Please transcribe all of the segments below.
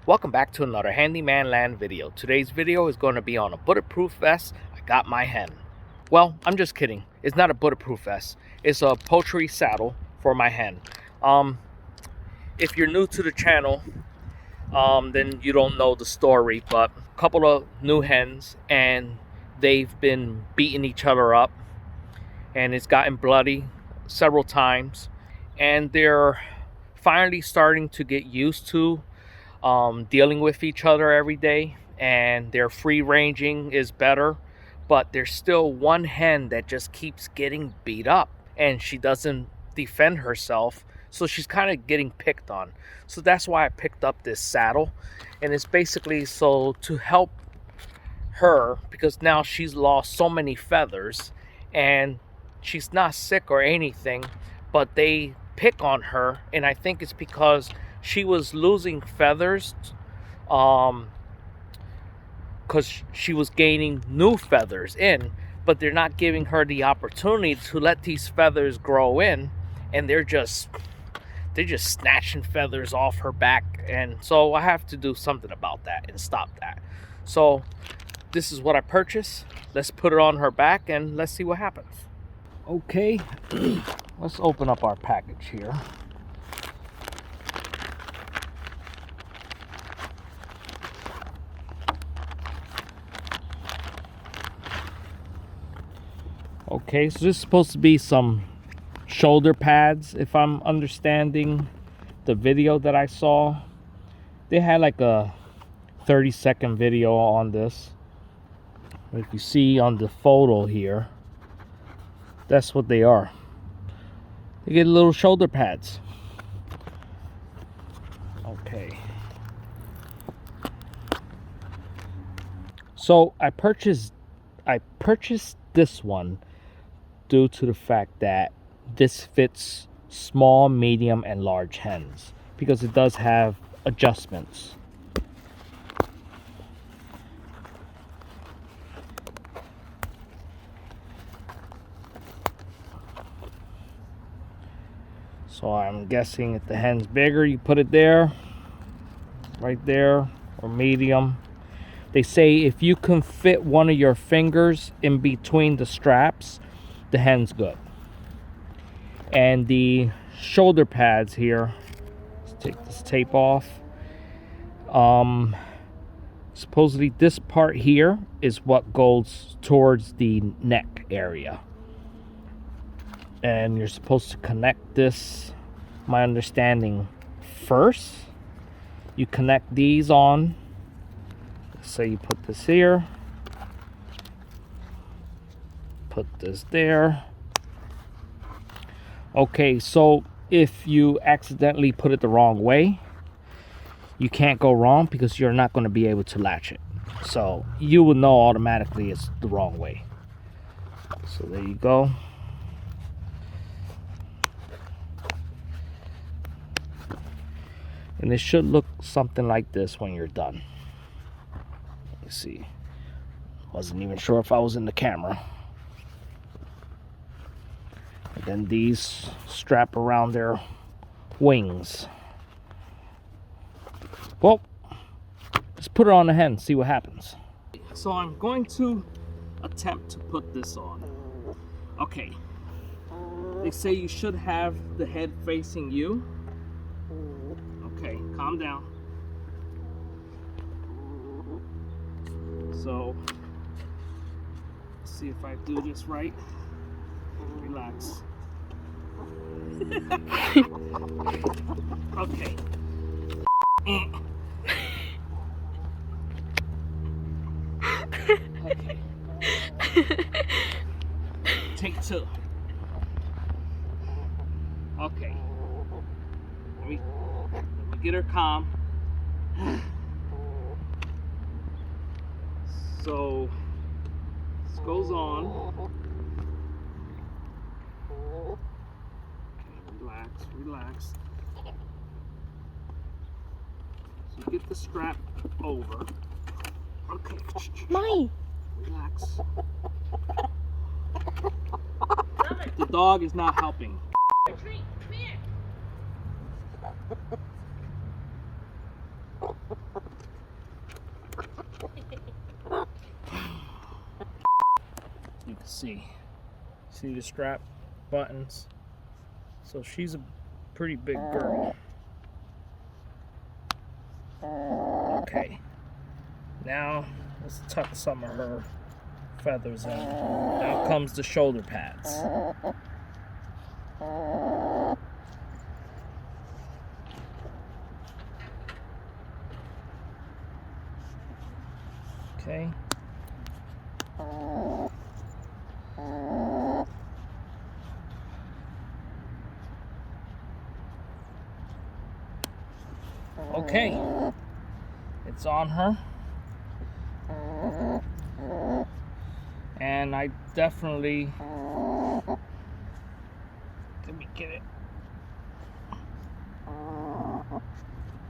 Welcome back to another Handyman Land video. Today's video is going to be on a bulletproof vest I got my hen. Well, I'm just kidding. It's not a bulletproof vest. It's a poultry saddle for my hen. If you're new to the channel, then you don't know the story, but a couple of new hens and they've been beating each other up and it's gotten bloody several times, and they're finally starting to get used to dealing with each other every day, and their free ranging is better. But there's still one hen that just keeps getting beat up and she doesn't defend herself, so she's kind of getting picked on. So that's why I picked up this saddle, and it's basically so to help her, because now she's lost so many feathers and she's not sick or anything, but they pick on her, and I think it's because she was losing feathers because she was gaining new feathers in, but they're not giving her the opportunity to let these feathers grow in, and they're just snatching feathers off her back. And so I have to do something about that and stop that. So this is what I purchased. Let's put it on her back and let's see what happens. Okay, let's open up our package here. Okay, so this is supposed to be some shoulder pads, if I'm understanding the video that I saw. They had like a 30-second video on this. If you see on the photo here, that's what they are. They get little shoulder pads. Okay. So I purchased this one due to the fact that this fits small, medium, and large hens, because it does have adjustments. So I'm guessing if the hen's bigger, you put it there, right there, or medium. They say if you can fit one of your fingers in between the straps, the hen's good. And the shoulder pads here, let's take this tape off. Supposedly this part here is what goes towards the neck area, and you're supposed to connect this, my understanding, first. You connect these on. So you put this here, put this there. Okay, so if you accidentally put it the wrong way, you can't go wrong, because you're not going to be able to latch it. So you will know automatically it's the wrong way. So there you go. And it should look something like this when you're done. Let's see. Wasn't even sure if I was in the camera. And then these strap around their wings. Well, let's put it on the hen, see what happens. So I'm going to attempt to put this on. Okay. They say you should have the head facing you. Okay, calm down. So, let's see if I do this right. Relax. Okay. Okay. Take two. Okay. Let me get her calm. So this goes on. Okay, relax. So get the strap over. Okay. Mommy. Relax. The dog is not helping. Treat, come here. See the strap buttons. So she's a pretty big girl. Okay, now let's tuck some of her feathers in. Now comes the shoulder pads. Okay. Okay, it's on her, and I definitely, let me get it.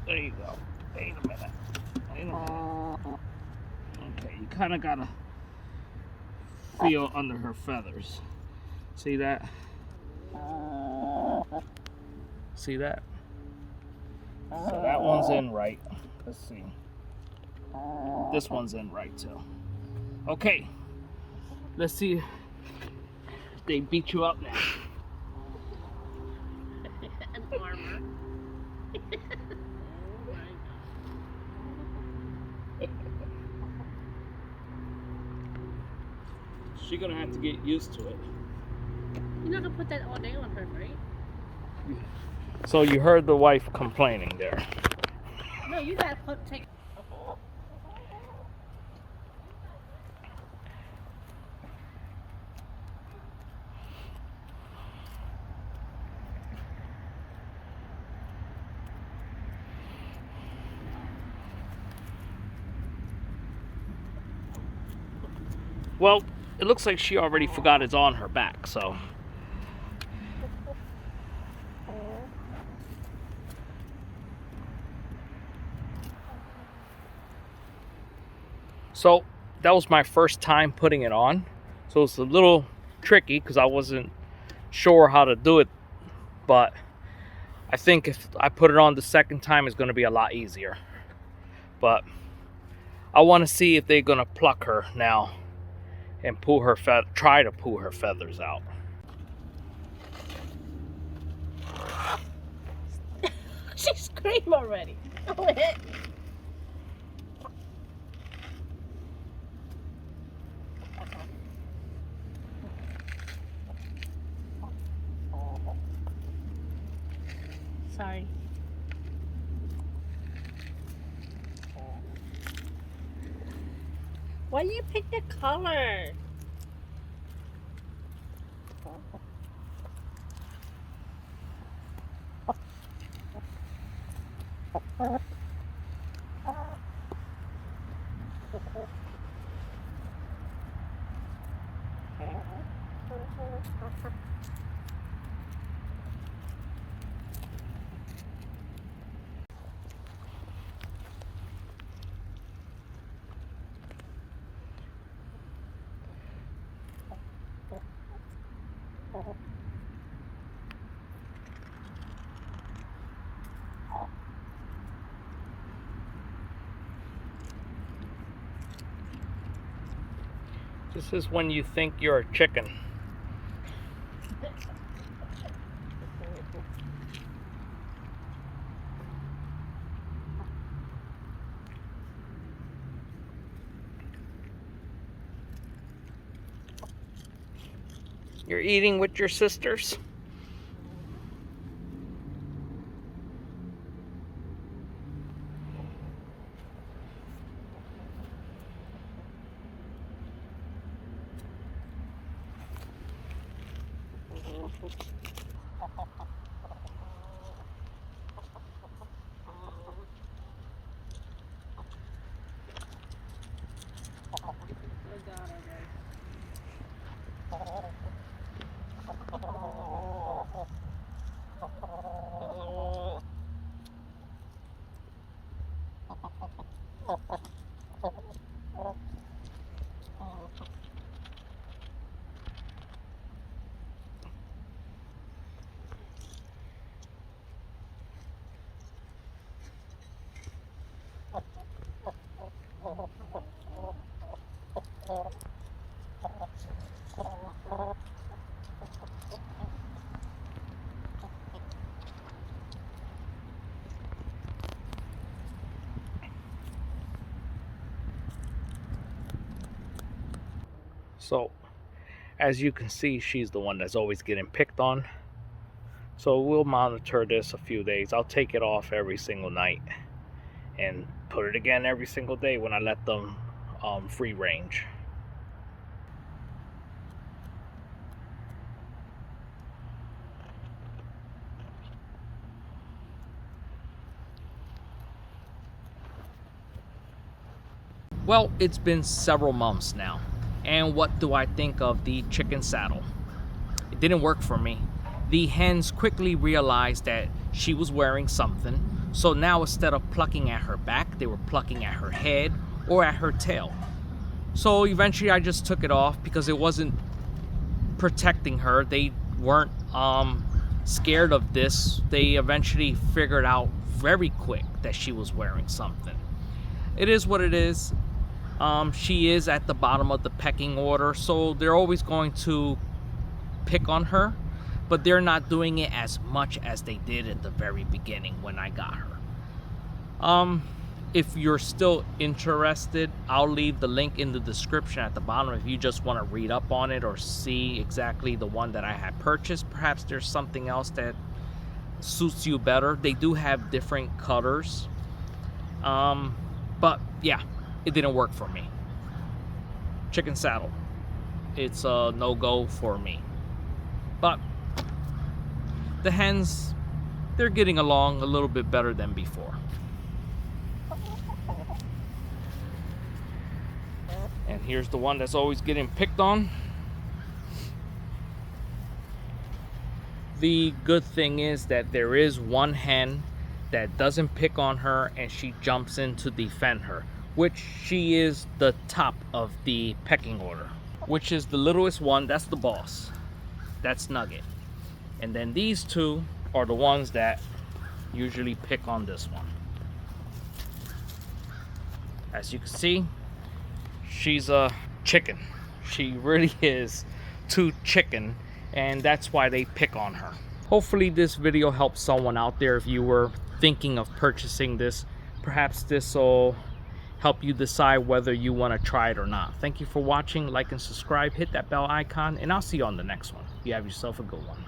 There you go. Wait a minute. Okay, you kind of gotta feel under her feathers. See that? See that? So that one's in right. Let's see. This one's in right too. Okay. Let's see if they beat you up now. An armor. She's gonna have to get used to it. You're not gonna put that all day on her, right? So you heard the wife complaining there. No, you gotta take. Well, it looks like she already forgot it's on her back, so. So that was my first time putting it on. So it's a little tricky because I wasn't sure how to do it. But I think if I put it on the second time, it's going to be a lot easier. But I want to see if they're going to pluck her now and pull her try to pull her feathers out. She screamed already. Go ahead. Sorry. Why do you pick the color? This is when you think you're a chicken. You're eating with your sisters? So as you can see, she's the one that's always getting picked on. So we'll monitor this a few days. I'll take it off every single night and put it again every single day when I let them free range. Well, it's been several months now, and what do I think of the chicken saddle? It didn't work for me. The hens quickly realized that she was wearing something, so now instead of plucking at her back, they were plucking at her head or at her tail. So eventually I just took it off because it wasn't protecting her. They weren't scared of this. They eventually figured out very quick that she was wearing something. It is what it is. She is at the bottom of the pecking order, so they're always going to pick on her, but they're not doing it as much as they did at the very beginning when I got her. If you're still interested, I'll leave the link in the description at the bottom if you just want to read up on it or see exactly the one that I had purchased. Perhaps there's something else that suits you better. They do have different cutters, but yeah, it didn't work for me. Chicken saddle, it's a no-go for me. But the hens, they're getting along a little bit better than before. And here's the one that's always getting picked on. The good thing is that there is one hen that doesn't pick on her and she jumps in to defend her, which she is the top of the pecking order, which is the littlest one. That's the boss. That's Nugget. And then these two are the ones that usually pick on this one. As you can see, she's a chicken. She really is too chicken, and that's why they pick on her. Hopefully this video helps someone out there if you were thinking of purchasing this. Perhaps this will help you decide whether you want to try it or not. Thank you for watching. Like and subscribe, hit that bell icon, and I'll see you on the next one. You have yourself a good one.